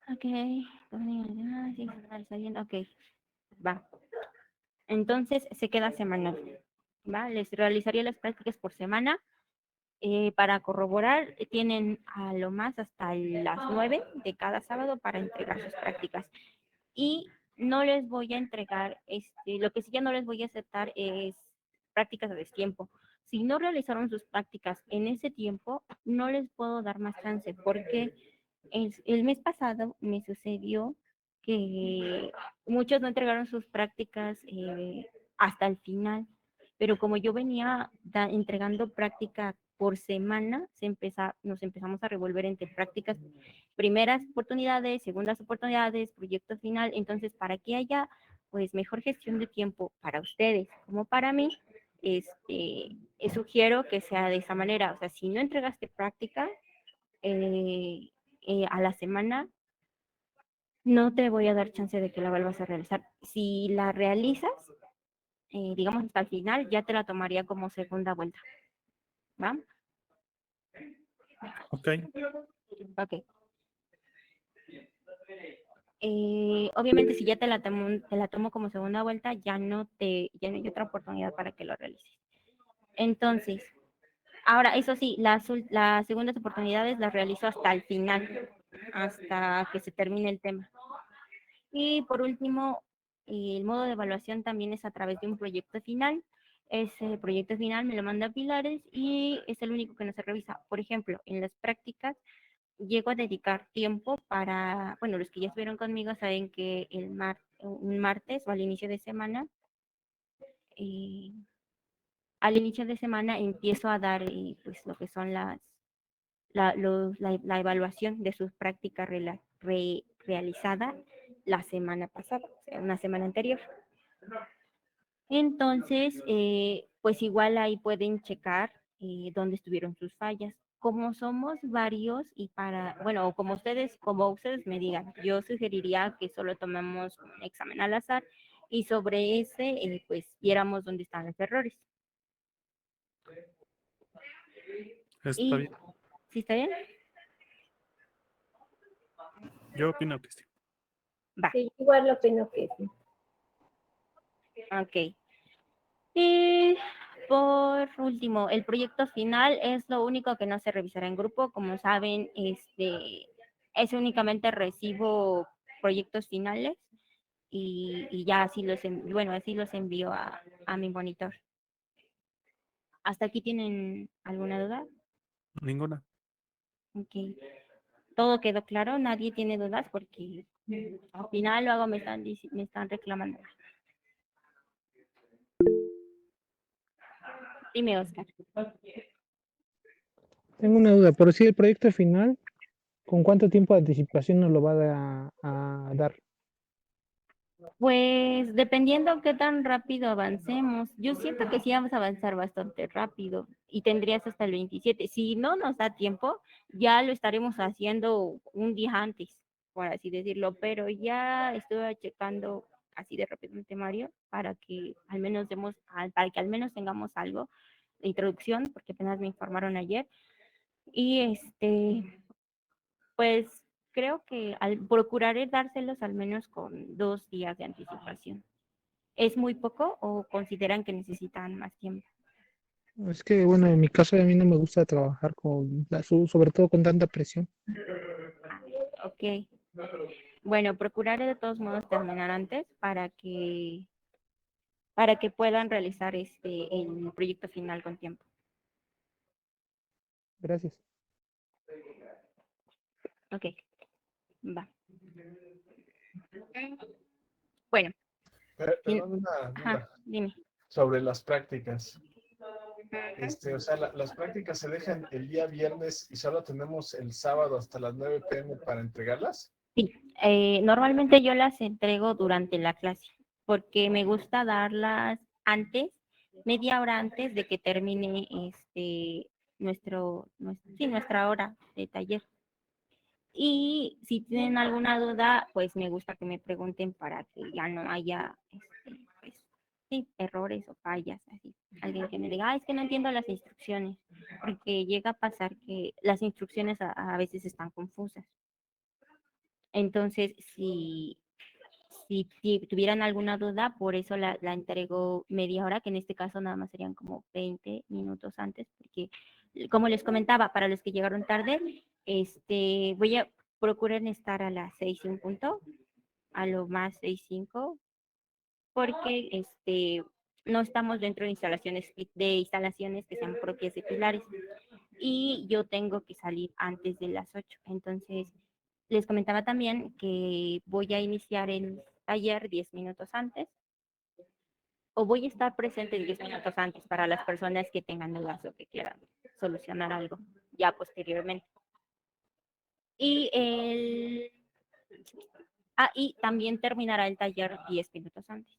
Ok, ok, va. Entonces se queda semanal, ¿va? Les realizaría las prácticas por semana. Para corroborar, tienen a lo más hasta las 9 de cada sábado para entregar sus prácticas. Y no les voy a entregar, lo que sí ya no les voy a aceptar es prácticas a destiempo. Si no realizaron sus prácticas en ese tiempo, no les puedo dar más chance porque el mes pasado me sucedió que muchos no entregaron sus prácticas hasta el final, pero como yo venía entregando práctica por semana, nos empezamos a revolver entre prácticas, primeras oportunidades, segundas oportunidades, proyecto final. Entonces, para que haya pues mejor gestión de tiempo para ustedes como para mí, sugiero que sea de esa manera. O sea, si no entregaste práctica, eh, a la semana, no te voy a dar chance de que la vuelvas a realizar. Si la realizas, digamos hasta el final, ya te la tomaría como segunda vuelta. ¿Va? Ok. Ok. Obviamente, si ya te la tomo como segunda vuelta, ya no hay otra oportunidad para que lo realices. Entonces, ahora, eso sí, las segundas oportunidades las realizo hasta el final, hasta que se termine el tema. Y por último, el modo de evaluación también es a través de un proyecto final. Ese proyecto final me lo manda Pilares y es el único que no se revisa. Por ejemplo, en las prácticas llego a dedicar tiempo para, bueno, los que ya estuvieron conmigo saben que un martes o eh, al inicio de semana empiezo a dar pues lo que son la evaluación de sus prácticas realizada la semana pasada, o sea, una semana anterior. Entonces, pues igual ahí pueden checar dónde estuvieron sus fallas. Como somos varios y bueno, como ustedes me digan, yo sugeriría que solo tomemos un examen al azar y sobre ese, pues viéramos dónde están los errores. Está Y, bien. ¿sí está bien? Yo opino que sí. Va, Sí, igual lo opino que sí. ok. Y por último, el proyecto final es lo único que no se revisará en grupo. Como saben, es únicamente recibo proyectos finales y ya así los envío a mi monitor. ¿Hasta aquí tienen alguna duda? Ninguna. Ok. Todo quedó claro, nadie tiene dudas porque al final luego me están reclamando. Dime, Oscar. Tengo una duda, pero si el proyecto final, ¿con cuánto tiempo de anticipación nos lo va a dar? Pues dependiendo qué tan rápido avancemos, yo siento que sí vamos a avanzar bastante rápido y tendrías hasta el 27. Si no nos da tiempo, ya lo estaremos haciendo un día antes, por así decirlo, pero ya estuve checando así de rápido el temario para que al menos tengamos algo de introducción, porque apenas me informaron ayer. Y pues creo que procuraré dárselos al menos con 2 días de anticipación. ¿Es muy poco o consideran que necesitan más tiempo? Es que, bueno, en mi caso a mí no me gusta trabajar sobre todo con tanta presión. Ok. Bueno, procuraré de todos modos terminar antes para que puedan realizar el proyecto final con tiempo. Gracias. Ok, va. Bueno, Perdón, una ajá, duda dime. sobre las prácticas. O sea, las prácticas se dejan el día viernes y solo tenemos el sábado hasta las 9 p.m. para entregarlas. Sí, normalmente yo las entrego durante la clase porque me gusta darlas antes, media hora antes de que termine sí, nuestra hora de taller. Y si tienen alguna duda, pues me gusta que me pregunten para que ya no haya pues, sí, errores o fallas, así. Alguien que me diga, es que no entiendo las instrucciones, porque llega a pasar que las instrucciones a veces están confusas. Entonces, si tuvieran alguna duda, por eso la entrego media hora, que en este caso nada más serían como 20 minutos antes, porque como les comentaba, para los que llegaron tarde, voy a procurar estar a las 6:05, a lo más 6:05, porque no estamos dentro de instalaciones que sean propias de Pilares y yo tengo que salir antes de las 8. Entonces, les comentaba también que voy a iniciar el taller 10 minutos antes o voy a estar presente 10 minutos antes para las personas que tengan dudas o que quieran solucionar algo ya posteriormente. Y también terminará el taller 10 minutos antes,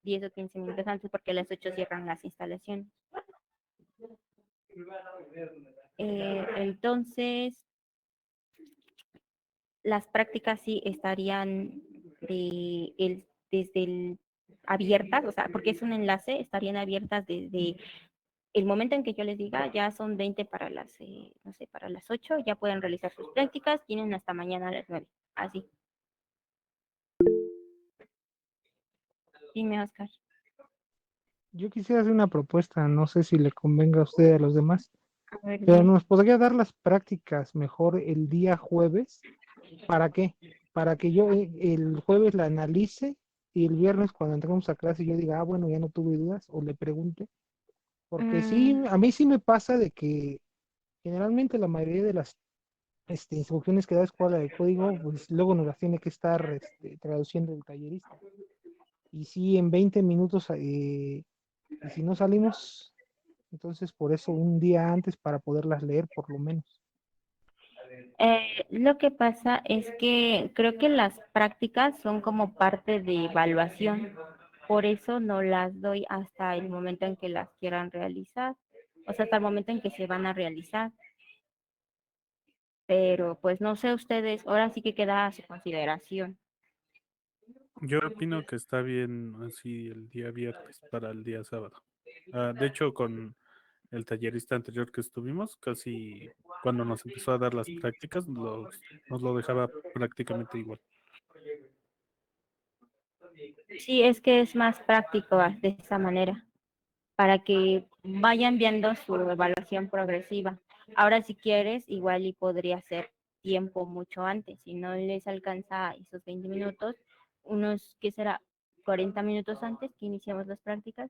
10 o 15 minutos antes, porque a las 8 cierran las instalaciones. Entonces, las prácticas sí estarían desde el abiertas, o sea, porque es un enlace, estarían abiertas desde el momento en que yo les diga, ya son 20 para no sé, para las 8, ya pueden realizar sus prácticas, tienen hasta mañana a las 9, así. Dime, Oscar. Yo quisiera hacer una propuesta, no sé si le convenga a usted y a los demás, A ver, pero dime. nos podría dar las prácticas mejor el día jueves. ¿Para qué? Para que yo el jueves la analice y el viernes cuando entremos a clase yo diga, bueno, ya no tuve dudas o le pregunte. Porque sí, Mm, a mí sí me pasa de que generalmente la mayoría de las instrucciones que da Escuela de Código, pues luego nos las tiene que estar traduciendo el tallerista. Y sí, en 20 minutos, y si no salimos, entonces por eso un día antes para poderlas leer por lo menos. lo que pasa es que creo que las prácticas son como parte de evaluación, por eso no las doy hasta el momento en que las quieran realizar, o sea, hasta el momento en que se van a realizar. Pero pues no sé ustedes, ahora sí que queda a su consideración. Yo opino que está bien así el día viernes para el día sábado. De hecho, con el tallerista anterior que estuvimos, casi cuando nos empezó a dar las prácticas, nos lo dejaba prácticamente igual. Sí, es que es más práctico de esa manera, para que vayan viendo su evaluación progresiva. Ahora, si quieres, igual y podría ser tiempo mucho antes. Si no les alcanza esos 20 minutos, unos, ¿qué será? 40 minutos antes que iniciamos las prácticas.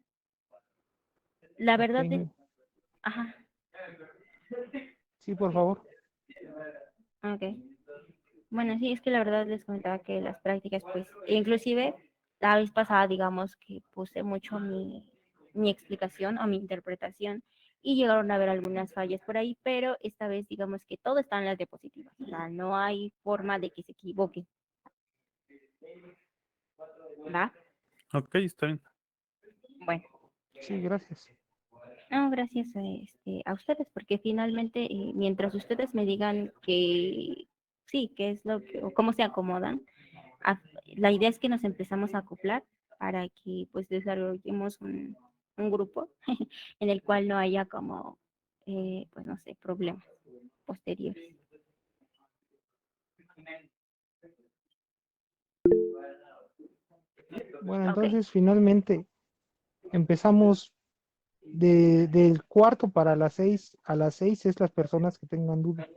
La Ok, verdad es, ajá, sí, por favor. ok. Bueno, sí, es que la verdad les comentaba que las prácticas, pues, inclusive la vez pasada, digamos que puse mucho mi explicación o mi interpretación y llegaron a haber algunas fallas por ahí, pero esta vez digamos que todo está en las diapositivas, o sea, no hay forma de que se equivoque, ¿va? Ok, está bien. Bueno, Sí, gracias. no, gracias a ustedes, porque finalmente, mientras ustedes me digan que sí, qué es lo que, o cómo se acomodan, a- la idea es que nos empezamos a acoplar para que pues desarrollemos un grupo en el cual no haya como, pues no sé, problemas posteriores. Bueno, Ok, entonces finalmente empezamos del cuarto para las 6. A las 6 es las personas que tengan duda.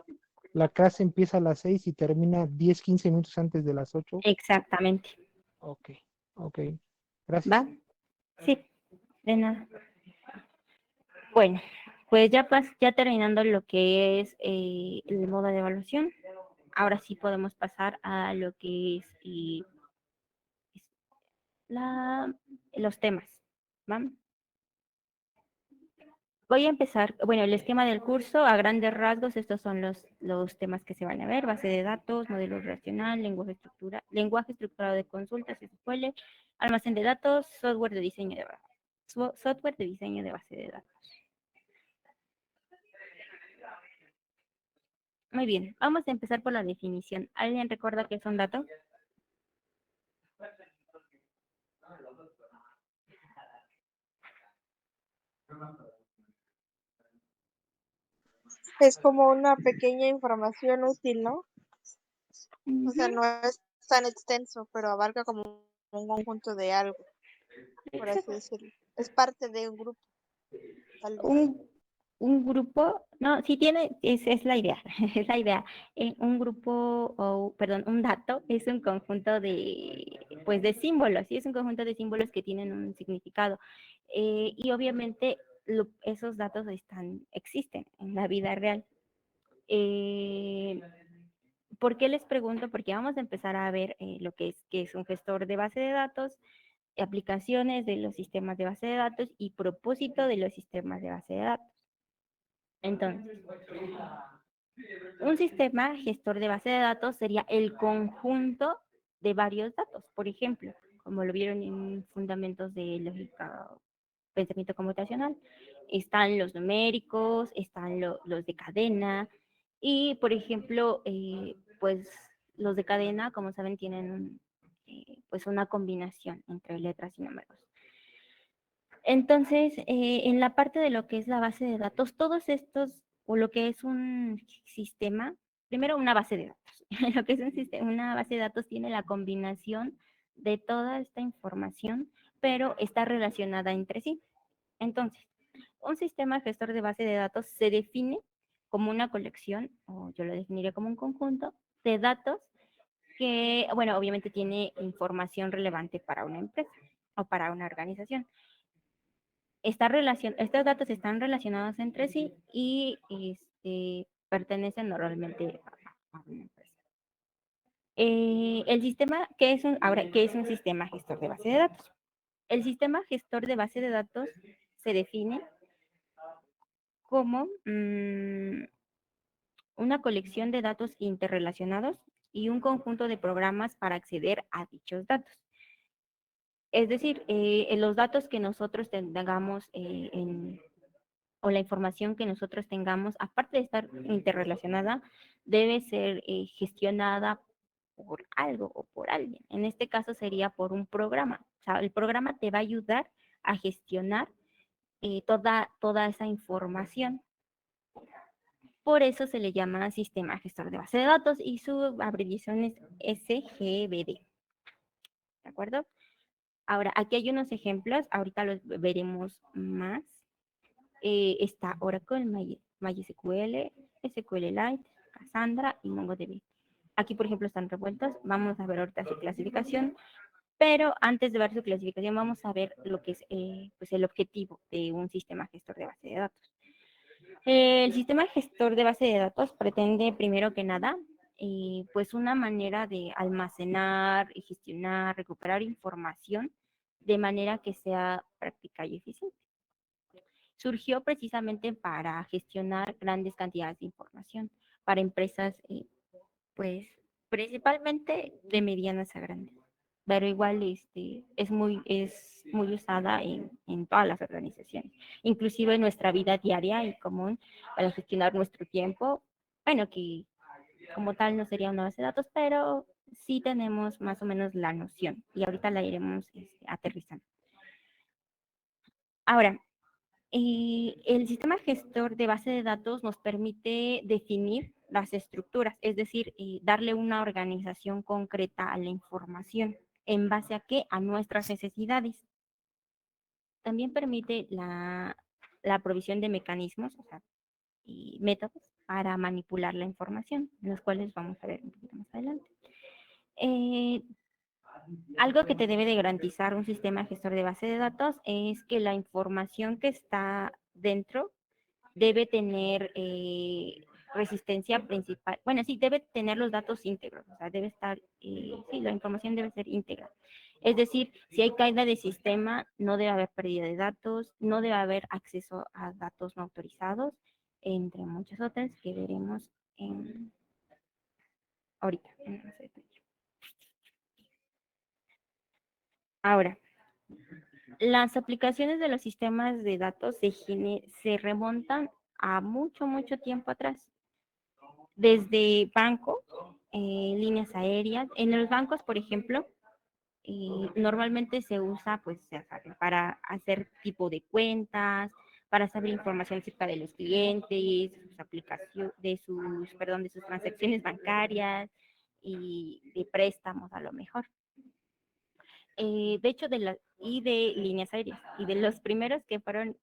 La clase empieza a las 6 y termina 10, 15 minutos antes de las 8. exactamente. Ok, ok. Gracias. ¿Va? Sí, de nada. Bueno, pues ya terminando lo que es el modo de evaluación, ahora sí podemos pasar a lo que es los temas. ¿Va? Voy a empezar, bueno, el esquema del curso a grandes rasgos, estos son los temas que se van a ver: base de datos, modelo relacional, lenguaje estructurado de consultas, SQL, almacén de datos, software de diseño de base de datos. Muy bien, vamos a empezar por la definición. ¿Alguien recuerda qué es un dato? Es como una pequeña información útil, ¿no? O sea, Ujú, no es tan extenso, pero abarca como un conjunto de algo, por así exacto. decirlo. Es parte de un grupo, tal vez. Un grupo, no, sí tiene, es la idea, es la idea. Un grupo, o perdón, un dato es un conjunto de, pues de símbolos, sí, es un conjunto de símbolos que tienen un significado. Y obviamente esos datos existen en la vida real. Eh, ¿Por qué les pregunto? Porque vamos a empezar a ver lo que es un gestor de base de datos, aplicaciones de los sistemas de base de datos y propósito de los sistemas de base de datos. Entonces, un sistema gestor de base de datos sería el conjunto de varios datos. Por ejemplo, como lo vieron en fundamentos de lógica, pensamiento computacional, están los numéricos, están los de cadena y, por ejemplo, pues los de cadena, como saben, tienen pues una combinación entre letras y números. Entonces, en la parte de lo que es la base de datos, todos estos, o lo que es un sistema, primero una base de datos. Lo que es un sistema, una base de datos tiene la combinación de toda esta información, pero está relacionada entre sí. Entonces, un sistema gestor de base de datos se define como una colección, o yo lo definiría como un conjunto de datos que, bueno, obviamente tiene información relevante para una empresa o para una organización. Estos datos están relacionados entre sí y pertenecen normalmente a una empresa. El sistema, ¿qué es un sistema gestor de base de datos? El sistema gestor de base de datos se define como una colección de datos interrelacionados y un conjunto de programas para acceder a dichos datos. Es decir, en los datos que nosotros tengamos o la información que nosotros tengamos, aparte de estar interrelacionada, debe ser gestionada por algo o por alguien. En este caso sería por un programa. O sea, el programa te va a ayudar a gestionar toda esa información. Por eso se le llama sistema gestor de base de datos y su abreviación es SGBD. ¿De acuerdo? Ahora, aquí hay unos ejemplos, ahorita los veremos más. Está Oracle, MySQL, SQLite, Cassandra y MongoDB. Aquí, por ejemplo, están revueltos. Vamos a ver ahorita su clasificación, pero antes de ver su clasificación, vamos a ver lo que es pues el objetivo de un sistema gestor de base de datos. El sistema gestor de base de datos pretende, primero que nada, pues una manera de almacenar, gestionar, recuperar información de manera que sea práctica y eficiente. Surgió precisamente para gestionar grandes cantidades de información para empresas, pues principalmente de medianas a grandes, pero igual es muy usada en todas las organizaciones, inclusive en nuestra vida diaria y común para gestionar nuestro tiempo. Bueno, que como tal no sería una base de datos, pero sí tenemos más o menos la noción y ahorita la iremos aterrizando. Ahora, el sistema gestor de base de datos nos permite definir las estructuras, es decir, darle una organización concreta a la información. ¿En base a qué? A nuestras necesidades. También permite la provisión de mecanismos, o sea, y métodos para manipular la información, los cuales vamos a ver un poquito más adelante. Eh, Algo que te debe de garantizar un sistema gestor de base de datos es que la información que está dentro debe tener resistencia principal. Bueno, sí, debe tener los datos íntegros, o sea, debe estar, sí, la información debe ser íntegra. Es decir, si hay caída de sistema, no debe haber pérdida de datos, no debe haber acceso a datos no autorizados, entre muchas otras que veremos ahorita. Ahora, las aplicaciones de los sistemas de datos se remontan a mucho, mucho tiempo atrás. Desde bancos, líneas aéreas. En los bancos, por ejemplo, normalmente se usa, pues, ya saben, para hacer tipo de cuentas, para saber información acerca de los clientes, de sus aplicaciones, de sus transacciones bancarias, y de préstamos a lo mejor. De hecho, y de líneas aéreas, y de los primeros que fueron,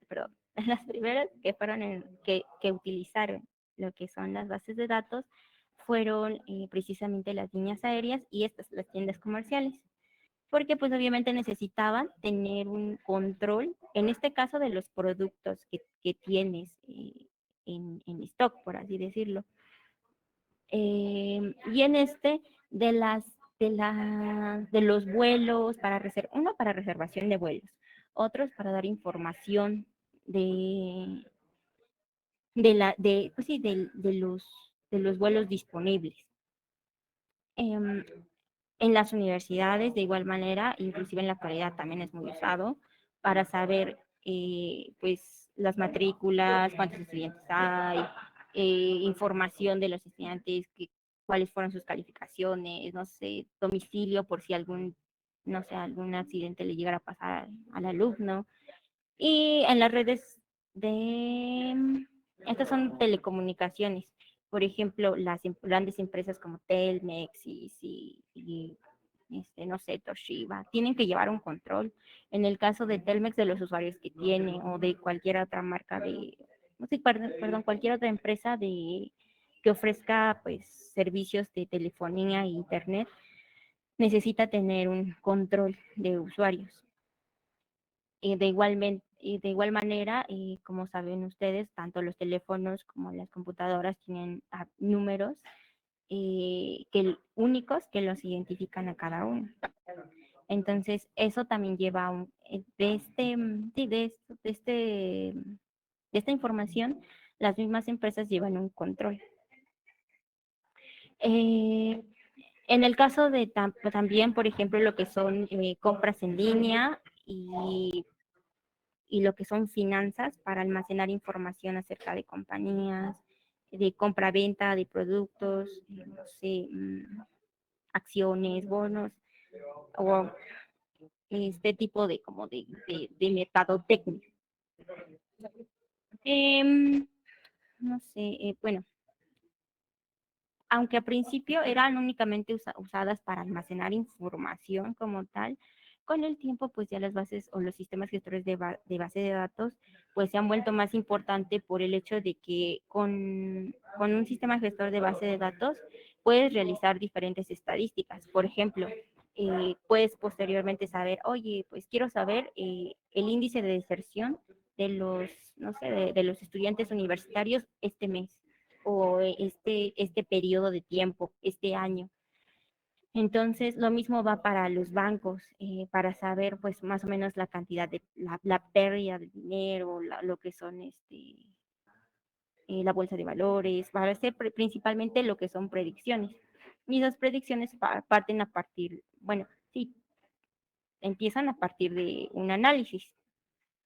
perdón, las primeras que fueron que utilizaron lo que son las bases de datos fueron precisamente las líneas aéreas y estas, las tiendas comerciales, porque pues obviamente necesitaban tener un control, en este caso de los productos que tienes en stock, por así decirlo. Y en este, de los vuelos, uno para reservación de vuelos, otros para dar información pues sí, de los vuelos disponibles. En las universidades, de igual manera, inclusive en la actualidad también es muy usado para saber, pues, las matrículas, cuántos estudiantes hay, información de los estudiantes, cuáles fueron sus calificaciones, no sé, domicilio por si no sé, algún accidente le llegara a pasar al alumno. Y en las redes estas son telecomunicaciones. Por ejemplo, grandes empresas como Telmex y no sé, Toshiba, tienen que llevar un control. En el caso de Telmex, de los usuarios que tiene, o de cualquier otra marca no sé, perdón, cualquier otra empresa que ofrezca pues servicios de telefonía e internet, necesita tener un control de usuarios. De igual manera, como saben ustedes, tanto los teléfonos como las computadoras tienen números únicos que los identifican a cada uno. Entonces, eso también lleva sí, de esta información, las mismas empresas llevan un control. En el caso de también, por ejemplo, lo que son compras en línea y lo que son finanzas para almacenar información acerca de compañías, de compra-venta de productos, no sé, acciones, bonos, o este tipo de como de mercadotecnia. No sé, bueno, aunque al principio eran únicamente usadas para almacenar información como tal, con el tiempo pues ya las bases o los sistemas gestores de base de datos pues se han vuelto más importante por el hecho de que con un sistema gestor de base de datos puedes realizar diferentes estadísticas. Por ejemplo, puedes posteriormente saber, oye, pues quiero saber el índice de deserción de los, no sé, de los estudiantes universitarios este mes o este periodo de tiempo, este año. Entonces, lo mismo va para los bancos, para saber pues más o menos la cantidad de la pérdida de dinero, lo que son la bolsa de valores, para hacer principalmente lo que son predicciones. Y esas predicciones parten a partir, bueno, sí, empiezan a partir de un análisis.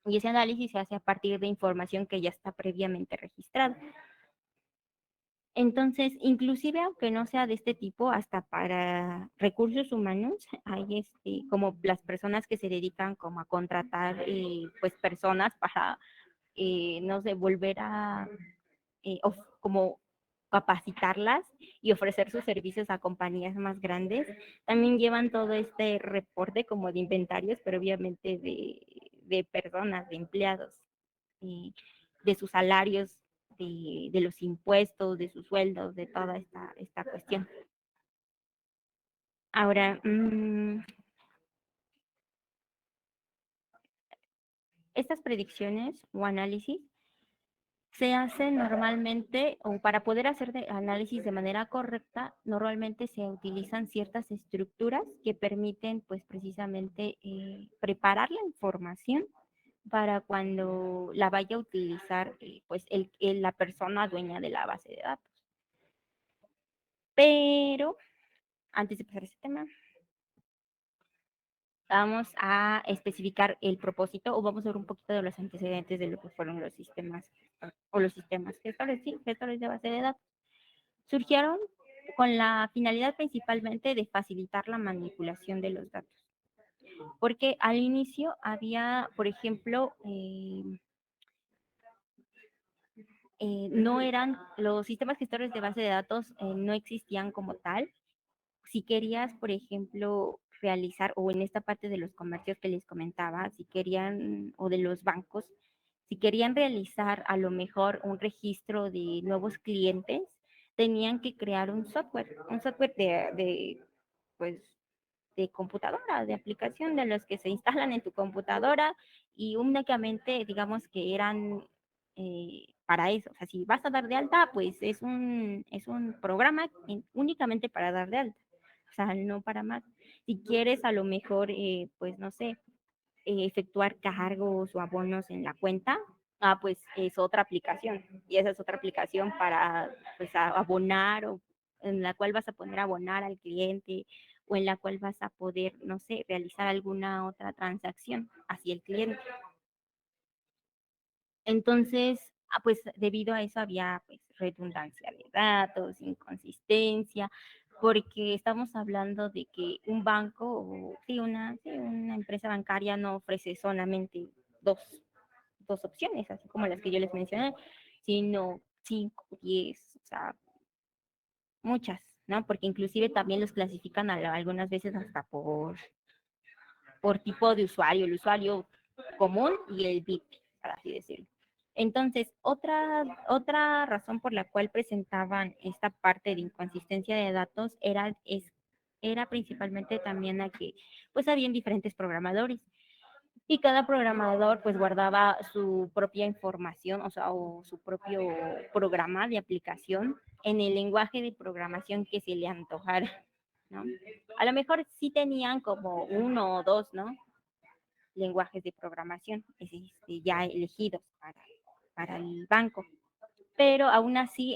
Y ese análisis se hace a partir de información que ya está previamente registrada. Entonces, inclusive aunque no sea de este tipo, hasta para recursos humanos, hay como las personas que se dedican como a contratar pues personas para, no sé, volver a como capacitarlas y ofrecer sus servicios a compañías más grandes. También llevan todo este reporte como de inventarios, pero obviamente de personas, de empleados, de sus salarios, de los impuestos, de sus sueldos, de toda esta cuestión. Ahora, estas predicciones o análisis se hacen normalmente, o para poder hacer análisis de manera correcta, normalmente se utilizan ciertas estructuras que permiten, pues, precisamente preparar la información para cuando la vaya a utilizar, pues, la persona dueña de la base de datos. Pero, antes de pasar a este tema, vamos a especificar el propósito o vamos a ver un poquito de los antecedentes de lo que fueron los sistemas o los sistemas gestores, sí, gestores de base de datos. Surgieron con la finalidad principalmente de facilitar la manipulación de los datos. Porque al inicio había, por ejemplo, no eran, los sistemas gestores de base de datos no existían como tal. Si querías, por ejemplo, realizar, o en esta parte de los comercios que les comentaba, si querían, o de los bancos, si querían realizar a lo mejor un registro de nuevos clientes, tenían que crear un software pues, de computadora, de aplicación, de los que se instalan en tu computadora y únicamente, digamos que eran para eso. O sea, si vas a dar de alta, pues es un programa únicamente para dar de alta. O sea, no para más. Si quieres a lo mejor, pues no sé, efectuar cargos o abonos en la cuenta, pues es otra aplicación. Y esa es otra aplicación para pues, abonar o en la cual vas a poner a abonar al cliente o en la cual vas a poder, no sé, realizar alguna otra transacción hacia el cliente. Entonces, pues debido a eso había pues redundancia de datos, inconsistencia, porque estamos hablando de que un banco o sí, una empresa bancaria no ofrece solamente dos, dos opciones, así como las que yo les mencioné, sino 5, 10, o sea, muchas, ¿no? Porque inclusive también los clasifican algunas veces hasta por tipo de usuario, el usuario común y el VIP, para así decirlo. Entonces, otra razón por la cual presentaban esta parte de inconsistencia de datos era principalmente también a que pues habían diferentes programadores y cada programador pues guardaba su propia información, o sea, o su propio programa de aplicación en el lenguaje de programación que se le antojara, ¿no? A lo mejor sí tenían como uno o dos, ¿no? Lenguajes de programación ya elegidos para el banco. Pero aún así,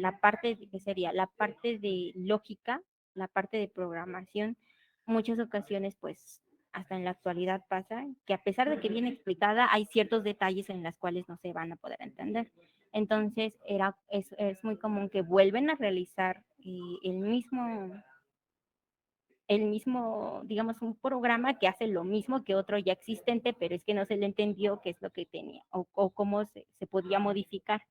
la parte, ¿qué sería? La parte de lógica, la parte de programación, muchas ocasiones, pues, hasta en la actualidad pasa que a pesar de que viene explicada, hay ciertos detalles en los cuales no se van a poder entender. Entonces, es muy común que vuelven a realizar digamos, un programa que hace lo mismo que otro ya existente, pero es que no se le entendió qué es lo que tenía o cómo se podía modificar.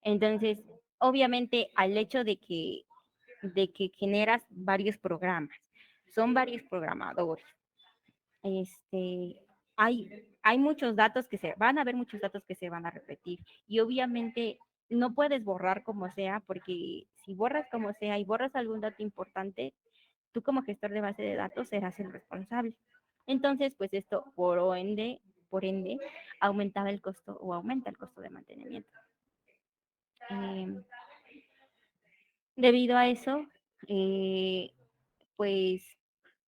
Entonces, obviamente, al hecho de que generas varios programas, son varios programadores, este, hay muchos datos van a haber muchos datos que se van a repetir y obviamente no puedes borrar como sea, porque si borras como sea y borras algún dato importante, tú como gestor de base de datos serás el responsable. Entonces, pues esto por ende aumentaba el costo o aumenta el costo de mantenimiento. Eh, Debido a eso, pues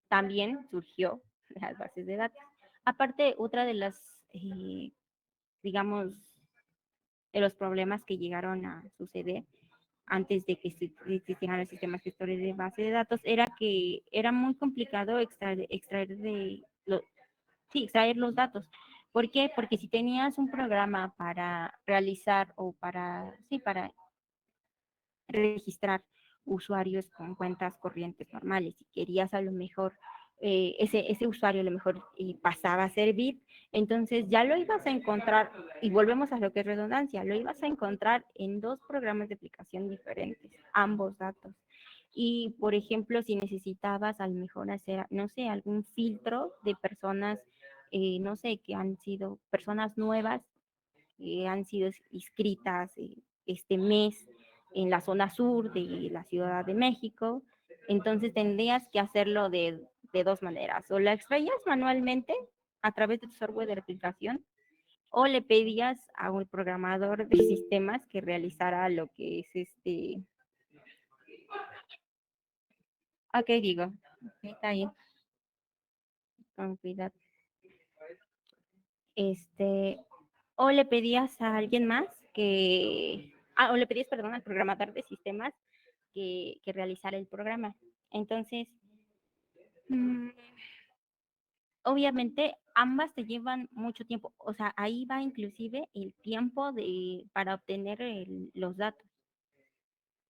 también surgió las bases de datos. Aparte, otra de las, digamos, de los problemas que llegaron a suceder antes de que existieran los sistemas gestores de base de datos era que era muy complicado extraer los datos. ¿Por qué? Porque si tenías un programa para realizar o para registrar usuarios con cuentas corrientes normales. Si querías a lo mejor ese usuario a lo mejor pasaba a ser VIP, entonces ya lo ibas a encontrar, y volvemos a lo que es redundancia, lo ibas a encontrar en dos programas de aplicación diferentes, ambos datos. Y, por ejemplo, si necesitabas a lo mejor hacer, no sé, algún filtro de personas, no sé, que han sido personas nuevas, que han sido inscritas este mes en la zona sur de la Ciudad de México, entonces tendrías que hacerlo de dos maneras, o la extraías manualmente a través de tu software de aplicación, o le pedías a un programador de sistemas que realizara lo que es ok, digo, está bien, con cuidado, o le pedías a alguien más o le pedías, perdón, al programador de sistemas que realizara el programa. Entonces, mm, obviamente ambas te llevan mucho tiempo, o sea, ahí va inclusive el tiempo para obtener los datos,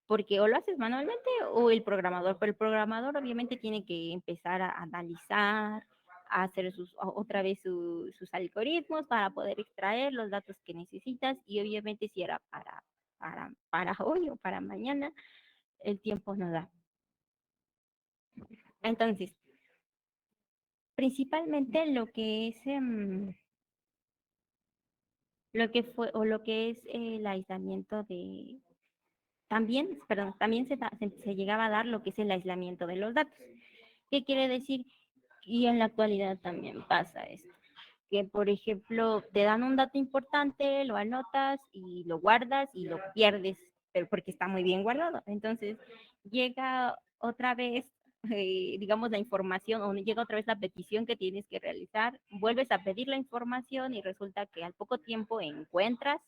porque o lo haces manualmente o el programador, pero el programador obviamente tiene que empezar a analizar, a hacer otra vez sus algoritmos para poder extraer los datos que necesitas y obviamente si era para hoy o para mañana, el tiempo no da. Entonces, principalmente lo que fue o lo que es el aislamiento de, también, perdón, también se llegaba a dar lo que es el aislamiento de los datos. ¿Qué quiere decir? Y en la actualidad también pasa esto, que por ejemplo te dan un dato importante, lo anotas y lo guardas y lo pierdes, pero porque está muy bien guardado. Entonces llega otra vez, digamos, la información o llega otra vez la petición que tienes que realizar, vuelves a pedir la información y resulta que al poco tiempo encuentras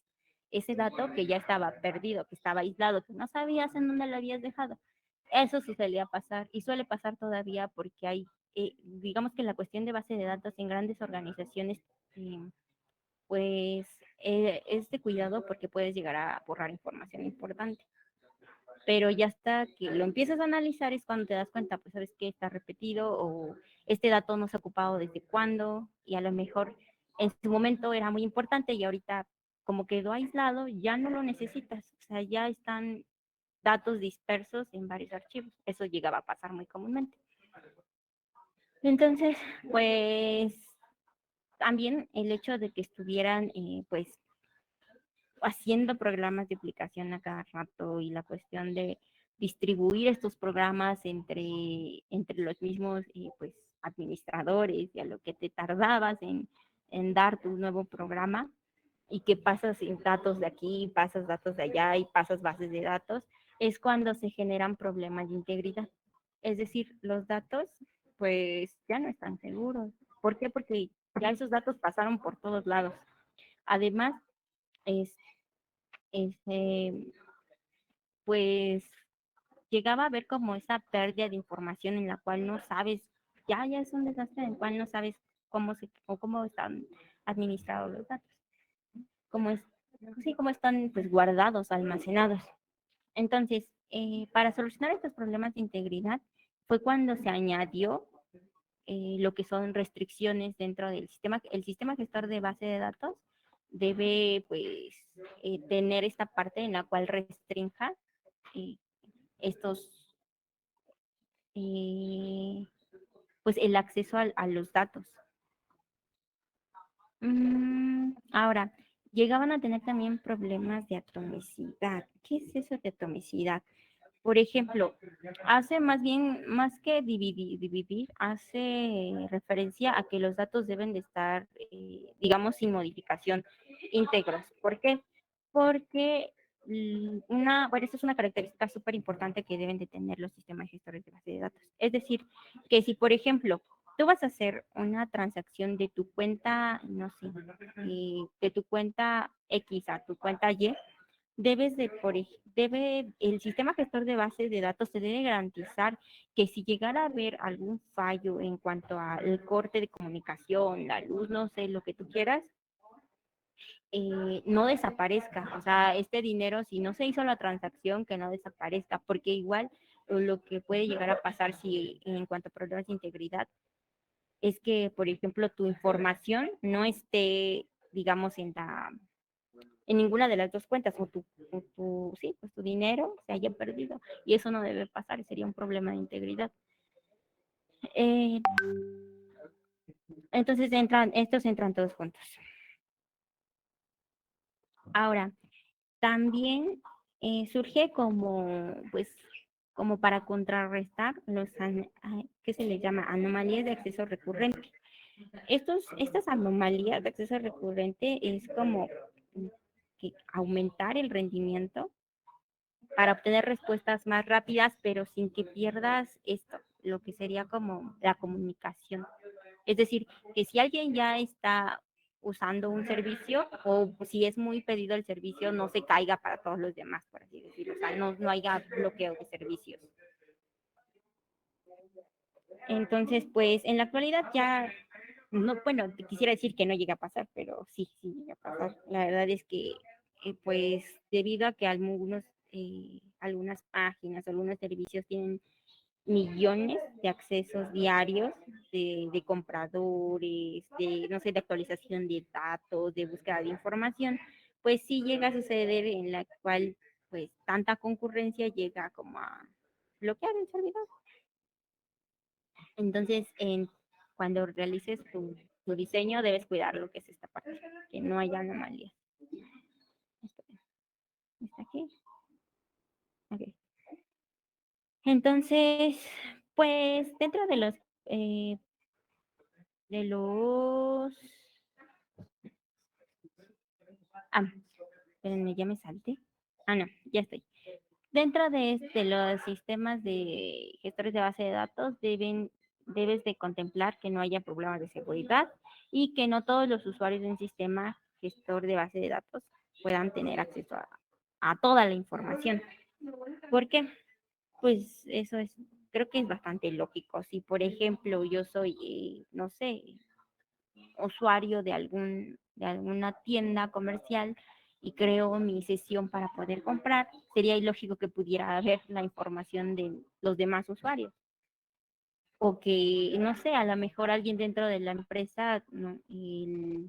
ese dato que ya estaba perdido, que estaba aislado, que no sabías en dónde lo habías dejado. Eso sí solía pasar y suele pasar todavía porque hay, digamos que la cuestión de base de datos en grandes organizaciones, eh, pues es de cuidado porque puedes llegar a borrar información importante. Pero ya hasta que lo empiezas a analizar es cuando te das cuenta, pues sabes que está repetido o este dato no se ha ocupado desde cuándo y a lo mejor en su momento era muy importante y ahorita como quedó aislado ya no lo necesitas, o sea, ya están datos dispersos en varios archivos. Eso llegaba a pasar muy comúnmente. Entonces, pues también el hecho de que estuvieran pues haciendo programas de aplicación a cada rato y la cuestión de distribuir estos programas entre los mismos pues administradores y a lo que te tardabas en dar tu nuevo programa y que pasas datos de aquí, pasas datos de allá y pasas bases de datos, es cuando se generan problemas de integridad. Es decir, los datos pues ya no están seguros. ¿Por qué? Porque ya esos datos pasaron por todos lados. Además, es, este, pues llegaba a haber como esa pérdida de información en la cual no sabes, ya es un desastre en el cual no sabes cómo están administrados los datos, cómo es, sí, cómo están pues guardados, almacenados. Entonces, para solucionar estos problemas de integridad fue cuando se añadió lo que son restricciones dentro del sistema. El sistema gestor de base de datos debe pues tener esta parte en la cual restrinja eh, estos, eh, pues el acceso a los datos. Ahora, llegaban a tener también problemas de atomicidad. ¿Qué es eso de atomicidad? Por ejemplo, hace más que dividir, hace referencia a que los datos deben de estar, digamos, sin modificación, íntegros. ¿Por qué? Porque bueno, esta es una característica súper importante que deben de tener los sistemas gestores de base de datos. Es decir, que si, por ejemplo, tú vas a hacer una transacción de tu cuenta, no sé, de tu cuenta X a tu cuenta Y, el sistema gestor de bases de datos te debe garantizar que si llegara a haber algún fallo en cuanto al corte de comunicación, la luz, no sé, lo que tú quieras, no desaparezca. O sea, este dinero, si no se hizo la transacción, que no desaparezca, porque igual lo que puede llegar a pasar si en cuanto a problemas de integridad es que, por ejemplo, tu información no esté, digamos, en ninguna de las dos cuentas, sí, pues tu dinero se haya perdido. Y eso no debe pasar, sería un problema de integridad. Eh, entonces estos entran todos juntos. Ahora, también surge pues, como para contrarrestar ¿qué se les llama? Anomalías de acceso recurrente. Estas anomalías de acceso recurrente es como que aumentar el rendimiento para obtener respuestas más rápidas, pero sin que pierdas esto, lo que sería como la comunicación. Es decir, que si alguien ya está usando un servicio o si es muy pedido el servicio, no se caiga para todos los demás, por así decirlo. O sea, no haya bloqueo de servicios. Entonces, pues en la actualidad ya, no, bueno, quisiera decir que no llega a pasar, pero sí llega a pasar. La verdad es que, pues, debido a que algunas páginas, algunos servicios tienen millones de accesos diarios, de compradores, de, no sé, de actualización de datos, de búsqueda de información, pues sí llega a suceder en la cual pues tanta concurrencia llega como a bloquear el servidor. Entonces, cuando realices tu diseño, debes cuidar lo que es esta parte, que no haya anomalías. ¿Está aquí? Ok. Entonces, pues dentro de los... Ah, espérenme, ya me salté. Ah, no, ya estoy. Dentro de los sistemas de gestores de base de datos debes de contemplar que no haya problemas de seguridad y que no todos los usuarios de un sistema gestor de base de datos puedan tener acceso a toda la información. ¿Por qué? Pues eso es, creo que es bastante lógico. Si, por ejemplo, yo soy, no sé, usuario de alguna tienda comercial y creo mi sesión para poder comprar, sería ilógico que pudiera ver la información de los demás usuarios. O que, no sé, a lo mejor alguien dentro de la empresa, no, ¿qué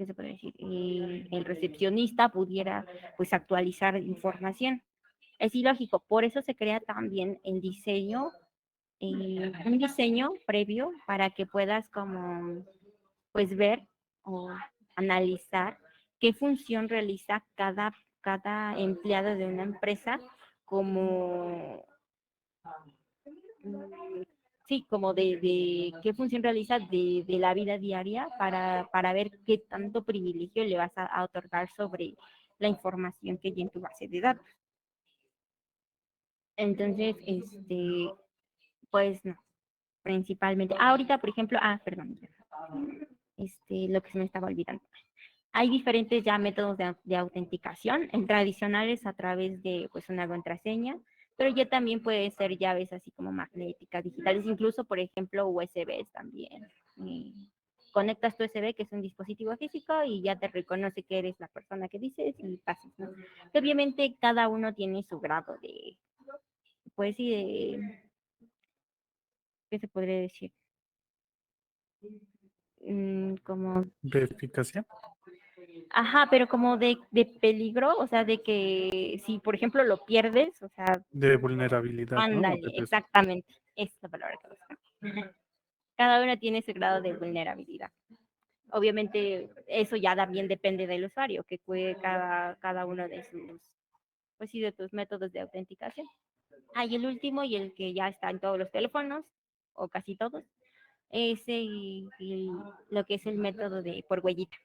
se puede decir? El recepcionista pudiera pues actualizar información. Es ilógico, por eso se crea también el diseño, un diseño previo para que puedas como pues ver o analizar qué función realiza cada empleado de una empresa como, mm, sí, como de qué función realiza de la vida diaria para ver qué tanto privilegio le vas a otorgar sobre la información que hay en tu base de datos. Entonces, pues no, principalmente. Ahorita, por ejemplo, perdón, lo que se me estaba olvidando. Hay diferentes ya métodos de autenticación. El tradicional es a través de pues una contraseña, pero ya también puede ser llaves así como magnéticas, digitales, incluso por ejemplo USBs también. Conectas tu USB, que es un dispositivo físico, y ya te reconoce que eres la persona que dices y pasas, ¿no? Que obviamente cada uno tiene su grado de, pues sí, ¿qué se podría decir? Como ¿De eficacia? ajá, pero como de peligro, o sea, de que si, por ejemplo, lo pierdes, o sea, De vulnerabilidad, ¿no? ándale, exactamente, esa es la palabra que buscaba. Cada uno tiene su grado de vulnerabilidad. Obviamente, eso ya también depende del usuario, que cuide cada uno de sus, pues sí, de tus métodos de autenticación. Y el último, y el que ya está en todos los teléfonos, o casi todos, es lo que es el método de por huellita,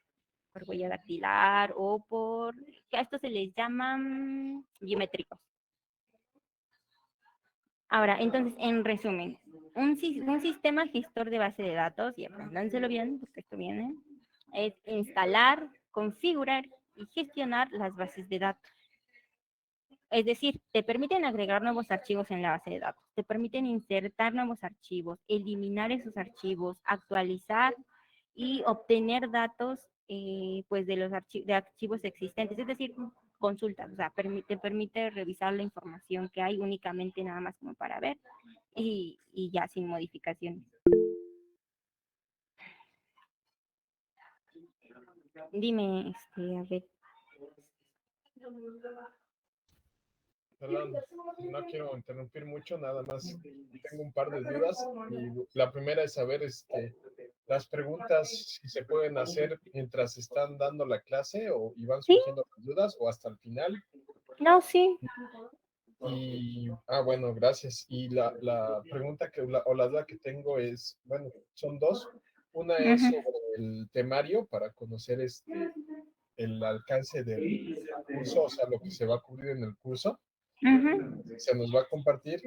por huella dactilar o que a esto se les llaman biométricos. Ahora, entonces, en resumen, un sistema gestor de base de datos, y apréndanselo bien, porque esto viene, es instalar, configurar y gestionar las bases de datos. Es decir, te permiten agregar nuevos archivos en la base de datos, te permiten insertar nuevos archivos, eliminar esos archivos, actualizar y obtener datos pues de los de archivos existentes, es decir, consultas, o sea, te permite revisar la información que hay únicamente nada más como para ver y ya sin modificaciones. Dime, a ver. Perdón, no quiero interrumpir mucho, nada más tengo un par de dudas y la primera es saber las preguntas si se pueden hacer mientras están dando la clase y van ¿Sí? surgiendo las dudas o hasta el final. No, sí. Bueno, gracias. Y la pregunta o la duda que tengo es, bueno, son dos. Una es Ujú. sobre el temario para conocer el alcance del curso, o sea, lo que se va a cubrir en el curso. Ujú. Se nos va a compartir.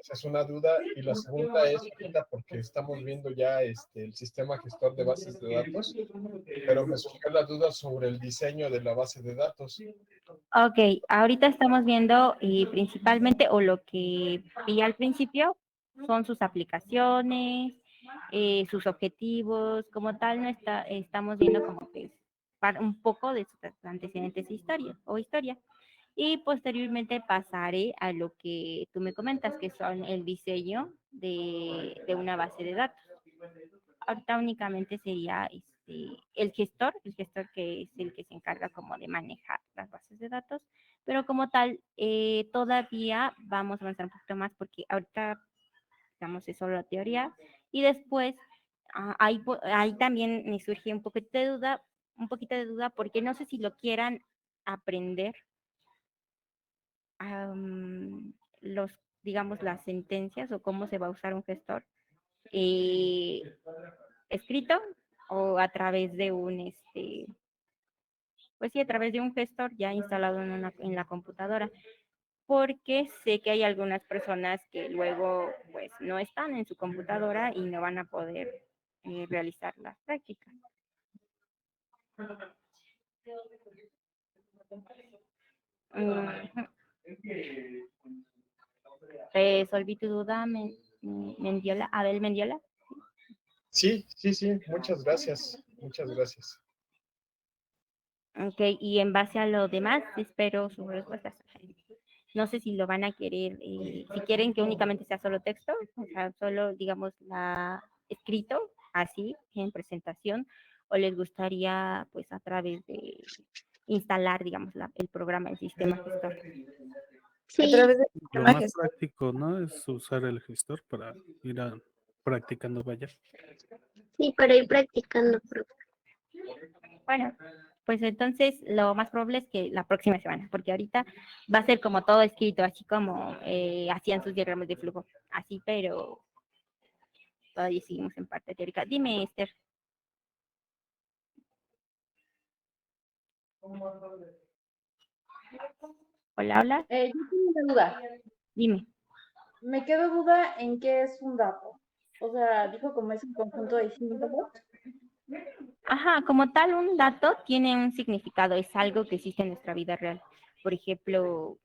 Esa es una duda. Y la segunda es ahorita porque estamos viendo ya el sistema gestor de bases de datos, pero me surgió la duda sobre el diseño de la base de datos. Ok, ahorita estamos viendo principalmente, o lo que vi al principio, son sus aplicaciones, sus objetivos, como tal, no estamos viendo como que un poco de sus antecedentes historia. y posteriormente pasaré a lo que tú me comentas, que son el diseño de una base de datos. Ahorita únicamente sería el gestor que es el que se encarga como de manejar las bases de datos, pero como tal, todavía vamos a avanzar un poquito más porque ahorita, digamos, es solo la teoría y después ahí también me surge un poquito de duda porque no sé si lo quieran aprender los, digamos, las sentencias o cómo se va a usar un gestor eh, escrito o a través de pues sí, a través de un gestor ya instalado en la computadora, porque sé que hay algunas personas que luego pues no están en su computadora y no van a poder realizar las prácticas. Ujú. Resolví tu duda, Mendiola, Abel Mendiola. Sí, sí, sí, muchas gracias, muchas gracias. Ok, y en base a lo demás, espero sus respuestas. No sé si lo van a querer, si quieren que únicamente sea solo texto, o sea, solo, digamos, escrito, así, en presentación, o les gustaría, pues, a través de instalar, digamos, el programa, el sistema gestor. A Sí, través de Lo más práctico, ¿no? Es usar el gestor para ir practicando, vaya. sí, para ir practicando, profe. Bueno, pues entonces lo más probable es que la próxima semana, porque ahorita va a ser como todo escrito, así como hacían sus diagramas de flujo, así, pero todavía seguimos en parte teórica. Dime, Esther. Hola, hola, Yo tengo una duda. dime. Me quedo duda en qué es un dato. O sea, dijo como es un conjunto de símbolos. Ajá, como tal, un dato tiene un significado, es algo que existe en nuestra vida real. Por ejemplo,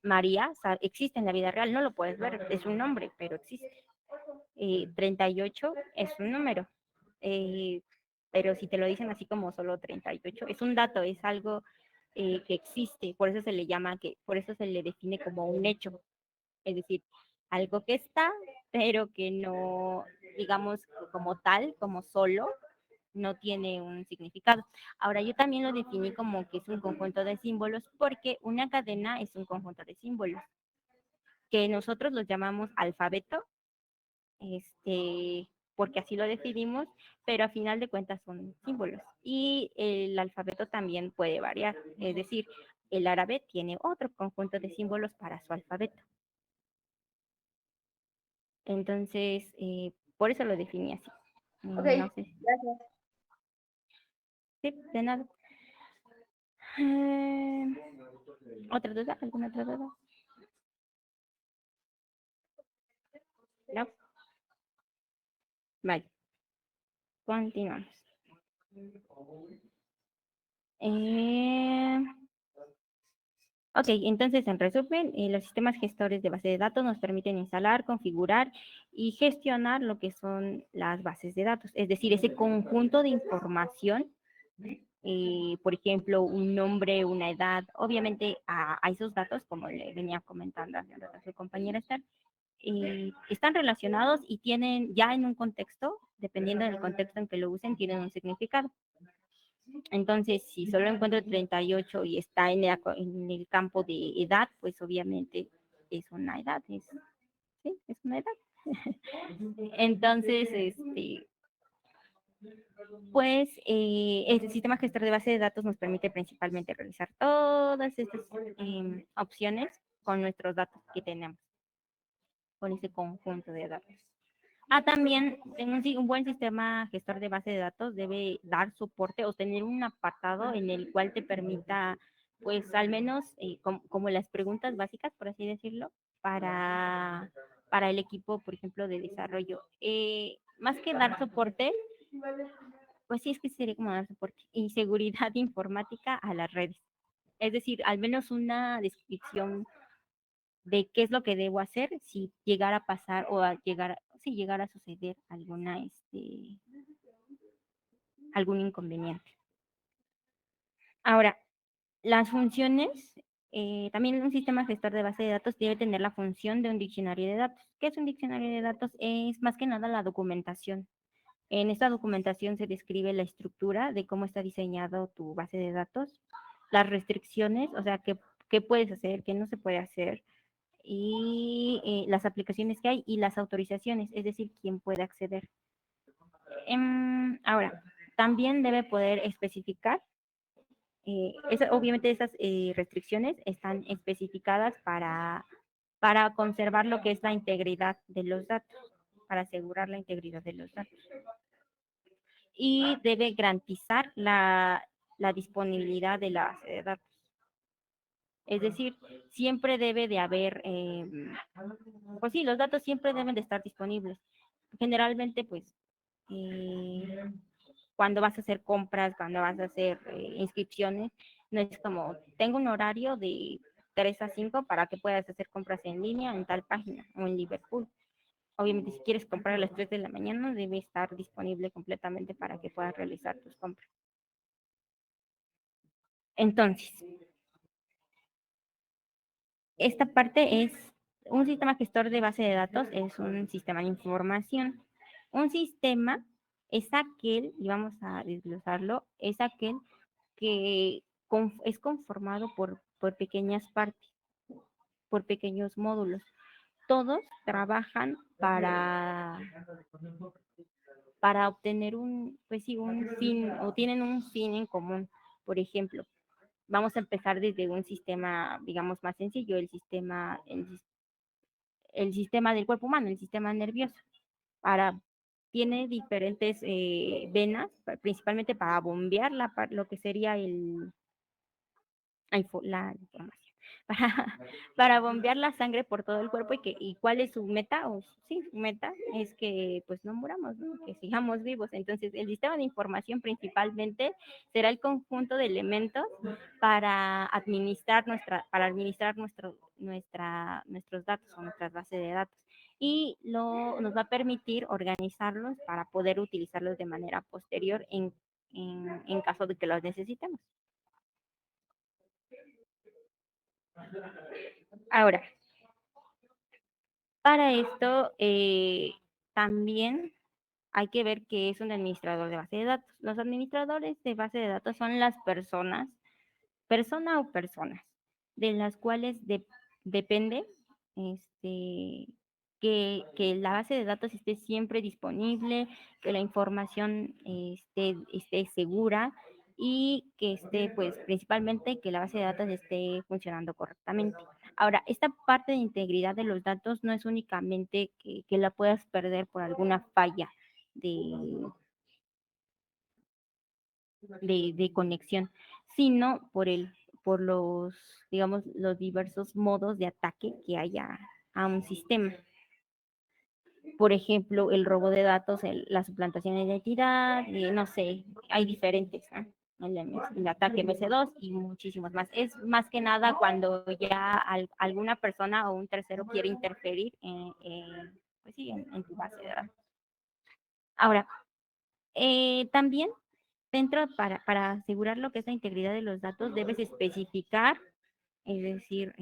María existe en la vida real, no lo puedes ver, es un nombre, pero existe. 38 es un número, eh, pero si te lo dicen así como solo 38, es un dato, es algo que existe, por eso se le llama, por eso se le define como un hecho, es decir, algo que está, pero que no, digamos, como tal, como solo, no tiene un significado. Ahora, yo también lo definí como que es un conjunto de símbolos porque una cadena es un conjunto de símbolos, que nosotros los llamamos alfabeto, porque así lo decidimos, pero a final de cuentas son símbolos. Y el alfabeto también puede variar, es decir, el árabe tiene otro conjunto de símbolos para su alfabeto. Entonces, por eso lo definí así. Ok, No sé. gracias. Sí, de nada. Eh, ¿Otra duda? ¿Alguna otra duda? No. Vale. Continuamos. Eh, Ok, entonces en resumen, los sistemas gestores de base de datos nos permiten instalar, configurar y gestionar lo que son las bases de datos, es decir, ese conjunto de información, por ejemplo, un nombre, una edad, obviamente a esos datos, como le venía comentando hace un rato a su compañera Esther, están relacionados y tienen ya en un contexto, dependiendo del contexto en que lo usen, tienen un significado. Entonces, si solo encuentro 38 y está en el campo de edad, pues obviamente es una edad, sí, es una edad. Entonces, pues el sistema gestor de base de datos nos permite principalmente realizar todas estas opciones con nuestros datos que tenemos, con ese conjunto de datos. También en un buen sistema gestor de base de datos debe dar soporte o tener un apartado en el cual te permita, pues al menos como las preguntas básicas, por así decirlo, para el equipo, por ejemplo, de desarrollo. Más que dar soporte, pues sí es que sería como dar soporte y seguridad informática a las redes. Es decir, al menos una descripción de qué es lo que debo hacer si llegara a pasar o si llegara a suceder algún inconveniente. Ahora, las funciones También un sistema gestor de base de datos debe tener la función de un diccionario de datos. ¿Qué es un diccionario de datos? Es más que nada la documentación. En esta documentación se describe la estructura de cómo está diseñado tu base de datos, las restricciones, o sea, qué puedes hacer, qué no se puede hacer, y las aplicaciones que hay y las autorizaciones, es decir, quién puede acceder. Ahora, también debe poder especificar, obviamente esas restricciones están especificadas para conservar lo que es la integridad de los datos, para asegurar la integridad de los datos. Y debe garantizar la disponibilidad de la base de datos. Es decir, siempre debe de haber, pues sí, los datos siempre deben de estar disponibles. Generalmente, pues, cuando vas a hacer compras, cuando vas a hacer inscripciones, no es como, tengo un horario de 3 a 5 para que puedas hacer compras en línea en tal página o en Liverpool. Obviamente, si quieres comprar a las 3 de la mañana, debe estar disponible completamente para que puedas realizar tus compras. Entonces, esta parte es un sistema gestor de base de datos, es un sistema de información. Un sistema es aquel, y vamos a desglosarlo, es aquel que es conformado por pequeñas partes, por pequeños módulos. Todos trabajan para obtener pues sí, un fin, o tienen un fin en común. Por ejemplo, vamos a empezar desde un sistema, digamos, más sencillo, el sistema del cuerpo humano, el sistema nervioso. Tiene diferentes venas, principalmente para bombear lo que sería la información, para bombear la sangre por todo el cuerpo. ¿Y cuál es su meta? Sí, su meta es que pues no muramos, ¿no? Que sigamos vivos. Entonces, el sistema de información principalmente será el conjunto de elementos para administrar nuestros datos o nuestras bases de datos. Y nos va a permitir organizarlos para poder utilizarlos de manera posterior en caso de que los necesitemos. Ahora, para esto también hay que ver qué es un administrador de base de datos. Los administradores de base de datos son las persona o personas, de las cuales depende que la base de datos esté siempre disponible, que la información esté segura y que pues principalmente que la base de datos esté funcionando correctamente. Ahora, esta parte de integridad de los datos no es únicamente que la puedas perder por alguna falla de conexión, sino por digamos, los diversos modos de ataque que haya a un sistema. Por ejemplo, el robo de datos, la suplantación de identidad, no sé, hay diferentes, ¿no? El ataque MS2 y muchísimos más. Es más que nada cuando ya alguna persona o un tercero quiere interferir pues sí, en tu base de datos. Ahora, también para asegurar lo que es la integridad de los datos, debes especificar, es decir,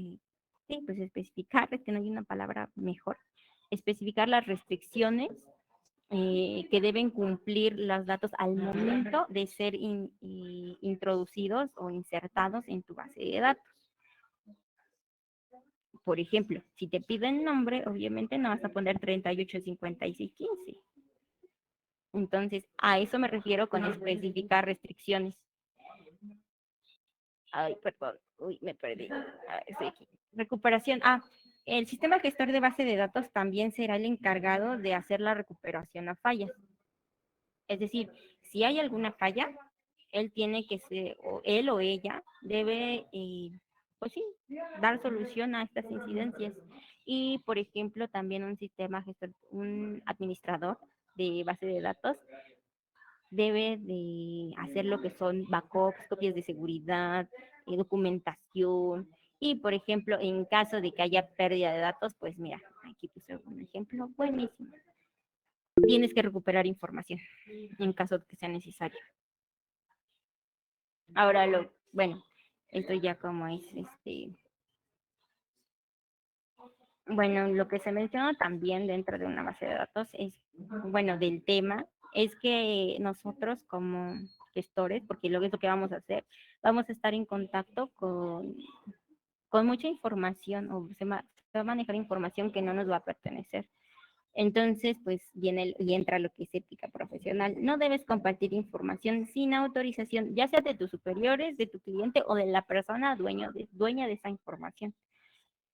sí, pues especificar, es que no hay una palabra mejor, especificar las restricciones que deben cumplir los datos al momento de ser introducidos o insertados en tu base de datos. Por ejemplo, si te piden nombre, obviamente no vas a poner 385615. Entonces, a eso me refiero con especificar restricciones. Ay, perdón, uy, me perdí. Estoy aquí. Recuperación. El sistema gestor de base de datos también será el encargado de hacer la recuperación a fallas. Es decir, si hay alguna falla, él o ella debe, pues sí, dar solución a estas incidencias. Y, por ejemplo, también un administrador de base de datos debe de hacer lo que son backups, copias de seguridad, documentación. Y, por ejemplo, en caso de que haya pérdida de datos, pues mira, aquí puse un ejemplo buenísimo. Tienes que recuperar información en caso de que sea necesario. Ahora, bueno, Esto ya como es bueno, lo que se menciona también dentro de una base de datos es, bueno, del tema, es que nosotros como gestores, porque luego es lo que vamos a hacer, vamos a estar en contacto con mucha información o se va a manejar información que no nos va a pertenecer. Entonces, pues viene y entra lo que es ética profesional. No debes compartir información sin autorización, ya sea de tus superiores, de tu cliente o de la persona dueña de esa información.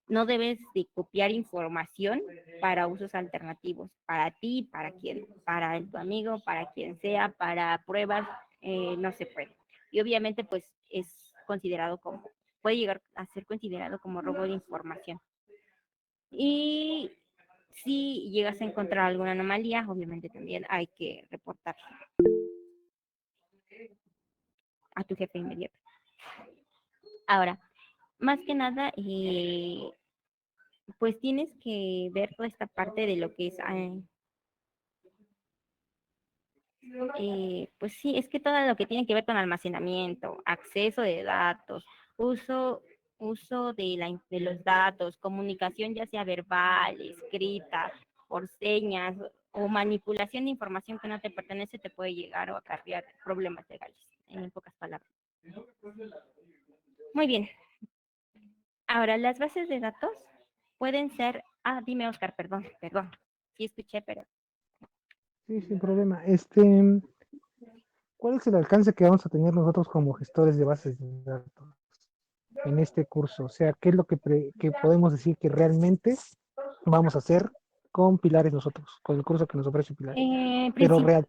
No debes de copiar información para usos alternativos, para ti, para tu amigo, para quien sea, para pruebas, no se puede. Y obviamente, pues es considerado como, puede llegar a ser considerado como robo de información. Y si llegas a encontrar alguna anomalía, obviamente también hay que reportar a tu jefe inmediato. Ahora, más que nada, pues tienes que ver toda esta parte de lo que es, pues sí, es que todo lo que tiene que ver con almacenamiento, acceso de datos, uso, uso de los datos, comunicación ya sea verbal, escrita, por señas o manipulación de información que no te pertenece te puede llegar o acarrear problemas legales, en pocas palabras. Muy bien. Ahora, las bases de datos pueden ser, dime Oscar, perdón, sí escuché, pero Sí, sin problema. ¿Cuál es el alcance que vamos a tener nosotros como gestores de bases de datos en este curso? O sea, ¿qué es lo que podemos decir que realmente vamos a hacer con Pilares nosotros, con el curso que nos ofrece Pilares? Pero real.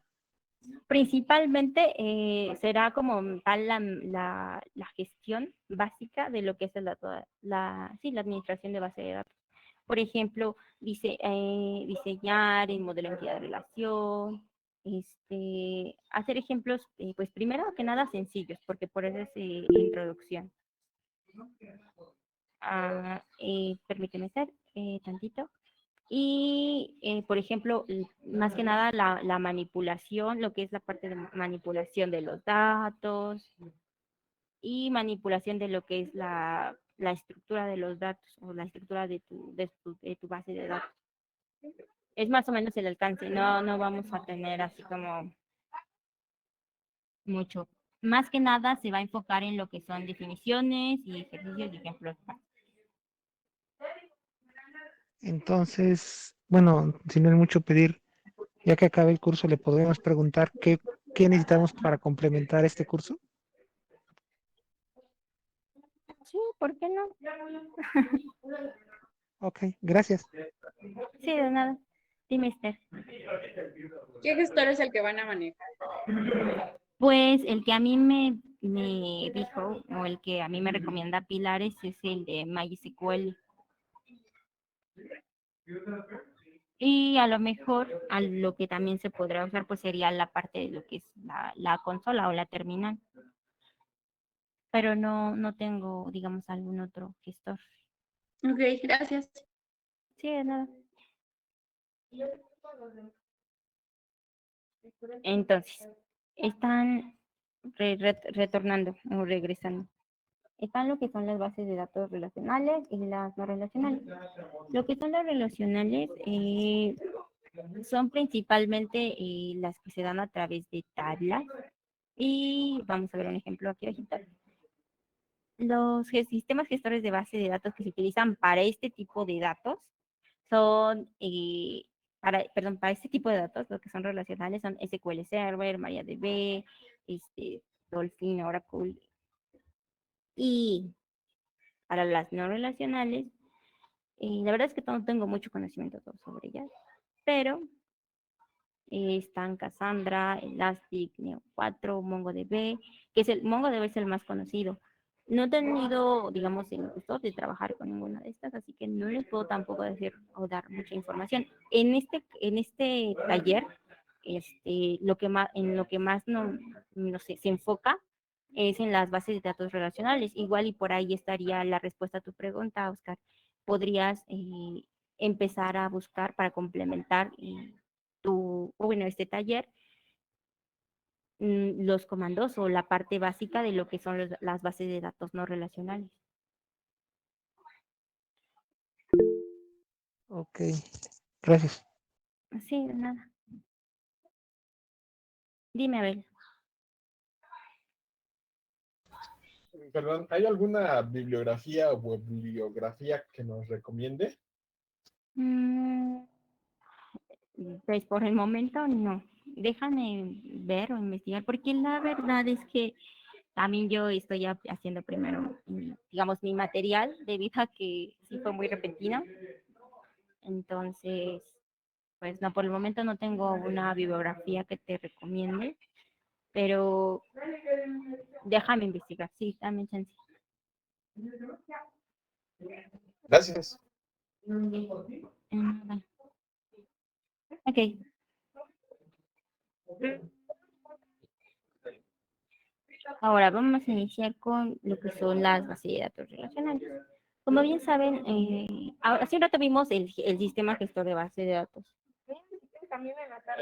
principalmente será como tal la gestión básica de lo que es sí, la administración de base de datos. Por ejemplo, diseñar el modelo de entidad de relación, hacer ejemplos, pues primero que nada sencillos, porque por eso es introducción. Permíteme ser tantito. Y, por ejemplo, más que nada la manipulación, lo que es la parte de manipulación de los datos y manipulación de lo que es la estructura de los datos o la estructura de tu base de datos. Es más o menos el alcance, no vamos a tener así como mucho. Más que nada se va a enfocar en lo que son definiciones y ejercicios y ejemplos. Entonces, bueno, si no es mucho pedir, ya que acabe el curso, le podemos preguntar qué necesitamos para complementar este curso. Sí, ¿por qué no? Ok, gracias. Sí, de nada. Dime, Esther. ¿Qué gestor es el que van a manejar? Pues el que a mí me dijo, o el que a mí me recomienda Pilares, es el de MySQL. Y a lo mejor a lo que también se podrá usar, pues sería la parte de lo que es la consola o la terminal. Pero no tengo, digamos, algún otro gestor. Ok, gracias. Sí, de nada. Entonces, están retornando o regresando. Están lo que son las bases de datos relacionales y las no relacionales. Lo que son las relacionales son principalmente las que se dan a través de tablas. Y vamos a ver un ejemplo aquí abajito. Los sistemas gestores de base de datos que se utilizan para este tipo de datos son, para este tipo de datos, lo que son relacionales son SQL Server, MariaDB, Dolphin, Oracle. Y para las no relacionales, la verdad es que no tengo mucho conocimiento sobre ellas, pero están Cassandra, Elastic, Neo4, MongoDB, MongoDB es el más conocido. No he tenido, digamos, el gusto de trabajar con ninguna de estas, así que no les puedo tampoco decir o dar mucha información. En este taller, en lo que más no sé, se enfoca es en las bases de datos relacionales. Igual y por ahí estaría la respuesta a tu pregunta, Oscar. Podrías empezar a buscar para complementar bueno, este taller los comandos o la parte básica de lo que son las bases de datos no relacionales. Ok, gracias. Sí, de nada. Dime, Abel. Perdón, ¿hay alguna bibliografía o bibliografía que nos recomiende? Mm, Pues por el momento no. Déjame ver o investigar, porque la verdad es que también yo estoy haciendo primero, digamos, mi material, debido a que sí fue muy repentino. Entonces, pues no, por el momento no tengo una bibliografía que te recomiende, pero déjame investigar. Sí, también chance. Gracias. Vale. Ok. Ahora vamos a iniciar con lo que son las bases de datos relacionales. Como bien saben, hace un rato vimos el sistema gestor de base de datos.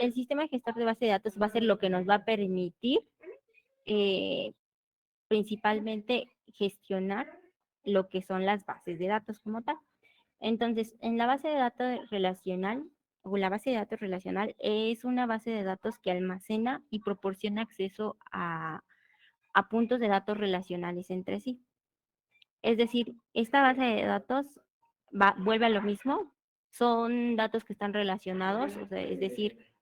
El sistema gestor de base de datos va a ser lo que nos va a permitir principalmente gestionar lo que son las bases de datos como tal. Entonces, en la base de datos relacional, o la base de datos relacional es una base de datos que almacena y proporciona acceso a puntos de datos relacionales entre sí. Es decir, esta base de datos vuelve a lo mismo, son datos que están relacionados, o sea, es decir,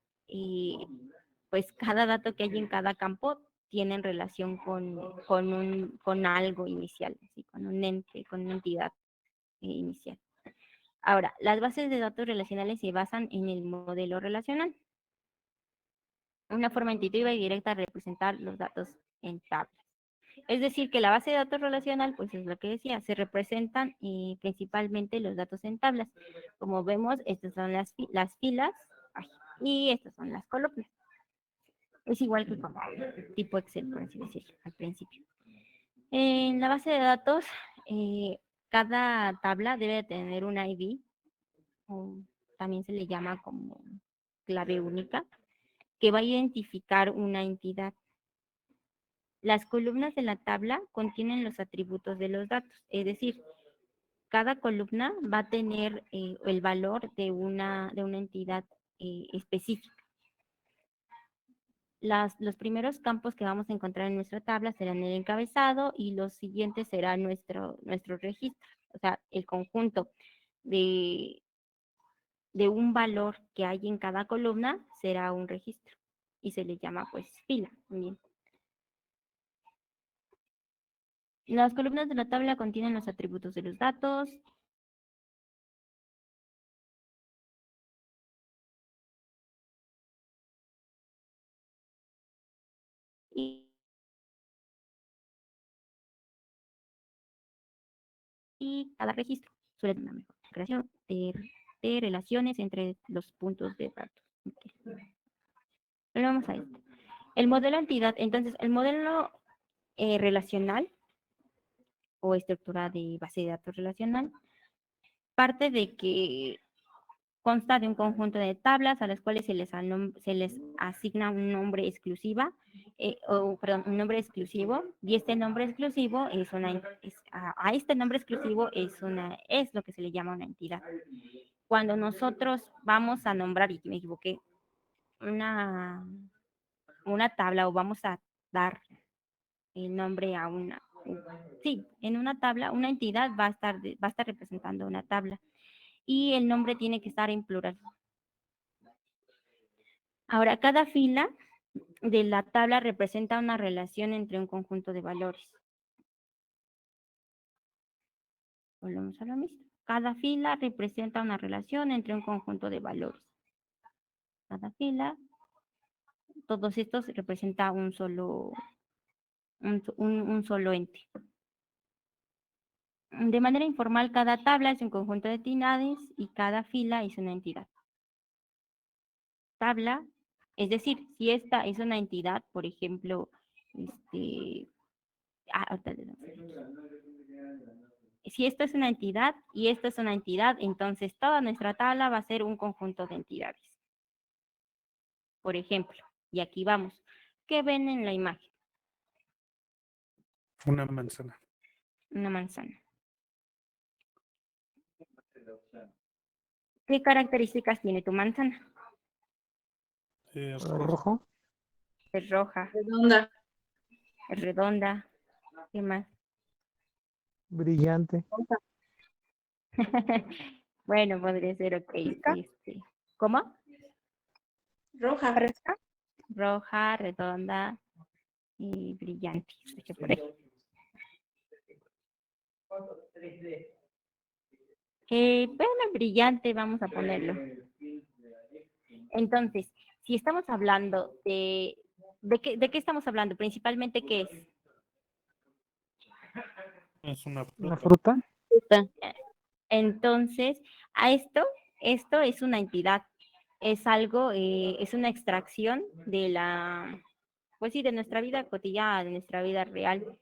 pues cada dato que hay en cada campo tienen relación con algo inicial, ¿sí? Con un ente, con una entidad inicial. Ahora, las bases de datos relacionales se basan en el modelo relacional, una forma intuitiva y directa de representar los datos en tablas. Es decir, que la base de datos relacional, pues es lo que decía, se representan principalmente los datos en tablas. Como vemos, estas son las filas y estas son las columnas. Es igual que como tipo Excel, por así decirlo, al principio. En la base de datos, cada tabla debe tener un ID, o también se le llama como clave única, que va a identificar una entidad. Las columnas de la tabla contienen los atributos de los datos, es decir, cada columna va a tener el valor de una entidad específica. Los primeros campos que vamos a encontrar en nuestra tabla serán el encabezado y los siguientes serán nuestro registro, o sea, el conjunto de un valor que hay en cada columna será un registro y se le llama pues fila también. Las columnas de la tabla contienen los atributos de los datos. Y cada registro suele tener una mejor creación de relaciones entre los puntos de datos. Okay. Pero vamos a esto. El modelo entidad, entonces, el modelo relacional o estructura de base de datos relacional parte de que consta de un conjunto de tablas a las cuales se les asigna un nombre exclusiva, un nombre exclusivo, y este nombre exclusivo a este nombre exclusivo es lo que se le llama una entidad. Cuando nosotros vamos a nombrar, y me equivoqué, una tabla o vamos a dar el nombre a sí, en una tabla, una entidad va a estar representando una tabla y el nombre tiene que estar en plural. Ahora, cada fila de la tabla representa una relación entre un conjunto de valores. Volvemos a lo mismo. Cada fila representa una relación entre un conjunto de valores. Cada fila, todos estos representan un solo ente. De manera informal, cada tabla es un conjunto de entidades y cada fila es una entidad. Tabla, es decir, si esta es una entidad, por ejemplo, si esto es una entidad y esto es una entidad, entonces toda nuestra tabla va a ser un conjunto de entidades. Por ejemplo, y aquí vamos, ¿Qué ven en la imagen? Una manzana. Una manzana. ¿Qué características tiene tu manzana? Rojo. Rojo. Es roja, Redonda. es redonda. ¿Qué más? Brillante. Bueno, podría ser ok. ¿Cómo? Roja. ¿Fresca? Roja, redonda y brillante. Escuché por ahí. Bueno, brillante, vamos a ponerlo. Entonces, si estamos hablando ¿de qué estamos hablando? Principalmente, ¿qué es? Es una Una fruta. fruta. Entonces, esto es una entidad, es algo, es una extracción de pues sí, de nuestra vida cotidiana, de nuestra vida real.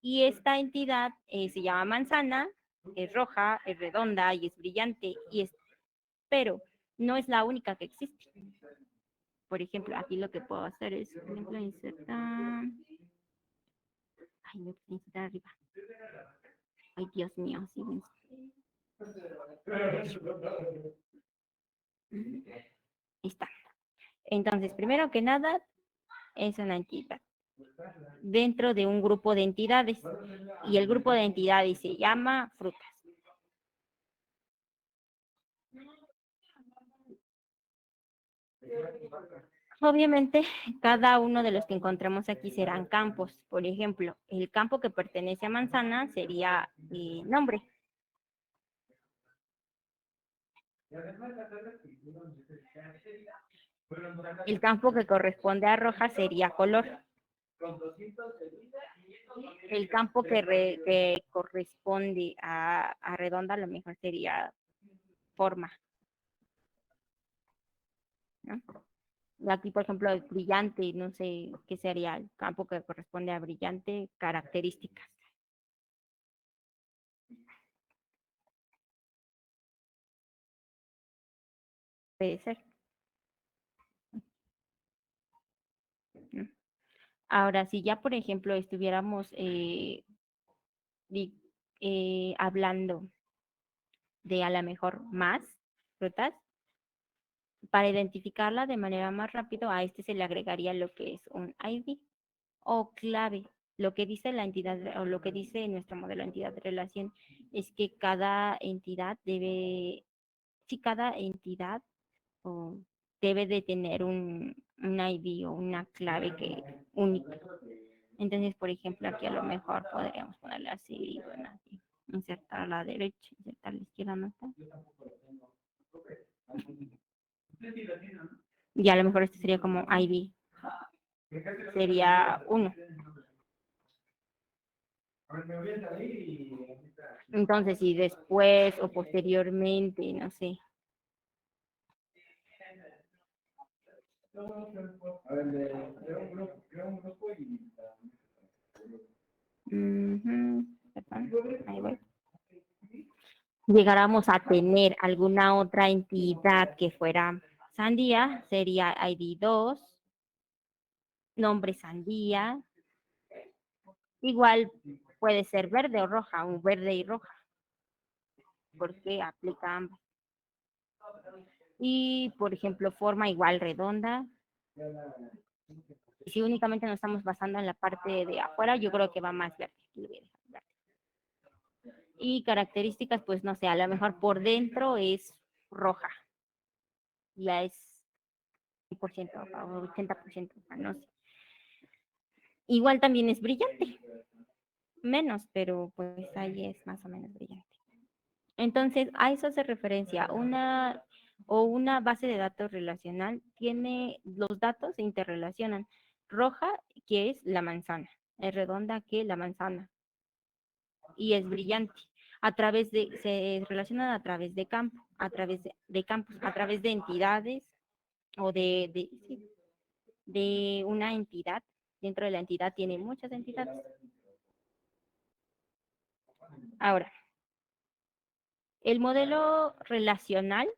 Y esta entidad se llama manzana, es roja, es redonda y es brillante, pero no es la única que existe. Por ejemplo, aquí lo que puedo hacer es, por ejemplo, insertar. Ay, no, insertar arriba. Ay, Dios mío, sí. Ahí está. Entonces, primero que nada, es una entidad dentro de un grupo de entidades y el grupo de entidades se llama frutas. Obviamente, cada uno de los que encontramos aquí serán campos. Por ejemplo, el campo que pertenece a manzana sería nombre. El campo que corresponde a roja sería color. El campo que corresponde a redonda a lo mejor sería forma, ¿no? Y aquí, por ejemplo, el brillante, no sé qué sería el campo que corresponde a brillante, características. Puede ser, ¿no? Ahora, si ya, por ejemplo, estuviéramos hablando de a lo mejor más frutas, para identificarla de manera más rápida, a este se le agregaría lo que es un ID o clave. Lo que dice la entidad o lo que dice nuestro modelo de entidad de relación es que cada entidad o debe de tener un ID o una clave única. Entonces, por ejemplo, aquí a lo mejor podríamos ponerle así, bueno, aquí, insertar a la derecha, insertar a la izquierda, ¿no está? Y a lo mejor este sería como ID. Sería 1. Entonces, si después o posteriormente, no sé. Perdón, ahí voy. Llegáramos a tener alguna otra entidad que fuera sandía, sería ID 2, nombre sandía. Igual puede ser verde o roja, un verde y roja, porque aplica ambas. Y, por ejemplo, forma igual redonda. Y si únicamente nos estamos basando en la parte de afuera, yo creo que va más verde. Aquí lo voy a dejar verde. Y características, pues no sé, a lo mejor por dentro es roja. Ya es 100% o 80%, no sé. Igual también es brillante. Menos, pero pues ahí es más o menos brillante. Entonces, a eso hace referencia. Una base de datos relacional tiene los datos se interrelacionan. Roja, que es la manzana, es redonda, que la manzana, y es brillante. Se relacionan a través de campo, de campos, a través de entidades o sí, de una entidad. Dentro de la entidad tiene muchas entidades. Ahora, el modelo relacional,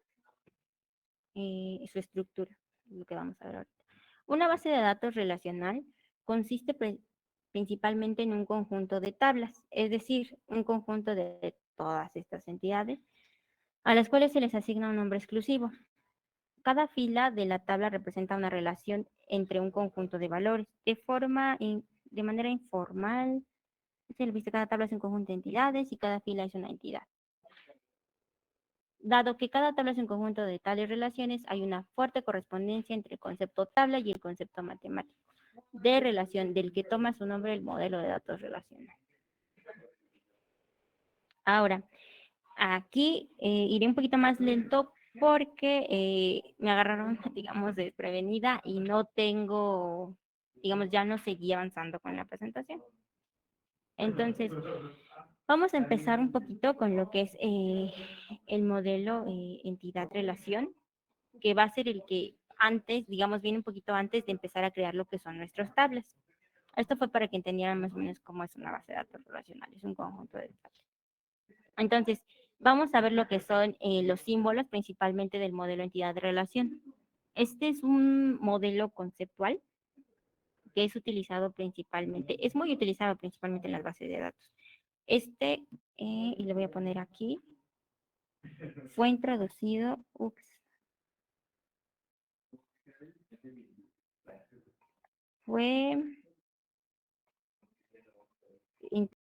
su estructura, lo que vamos a ver ahorita. Una base de datos relacional consiste principalmente en un conjunto de tablas, es decir, un conjunto de todas estas entidades a las cuales se les asigna un nombre exclusivo. Cada fila de la tabla representa una relación entre un conjunto de valores. De manera informal, se le dice cada tabla es un conjunto de entidades y cada fila es una entidad. Dado que cada tabla es un conjunto de tales relaciones, hay una fuerte correspondencia entre el concepto tabla y el concepto matemático de relación, del que toma su nombre el modelo de datos relacional. Ahora, aquí iré un poquito más lento porque me agarraron, digamos, desprevenida y no tengo, digamos, ya no seguí avanzando con la presentación. Entonces, vamos a empezar un poquito con lo que es el modelo entidad-relación, que va a ser el que antes, digamos, viene un poquito antes de empezar a crear lo que son nuestros tablas. Esto fue para que entendieran más o menos cómo es una base de datos relacional, es un conjunto de tablas. Entonces, vamos a ver lo que son los símbolos, principalmente del modelo entidad-relación. Este es un modelo conceptual que es utilizado principalmente, es muy utilizado principalmente en las bases de datos. Y le voy a poner aquí, fue introducido, fue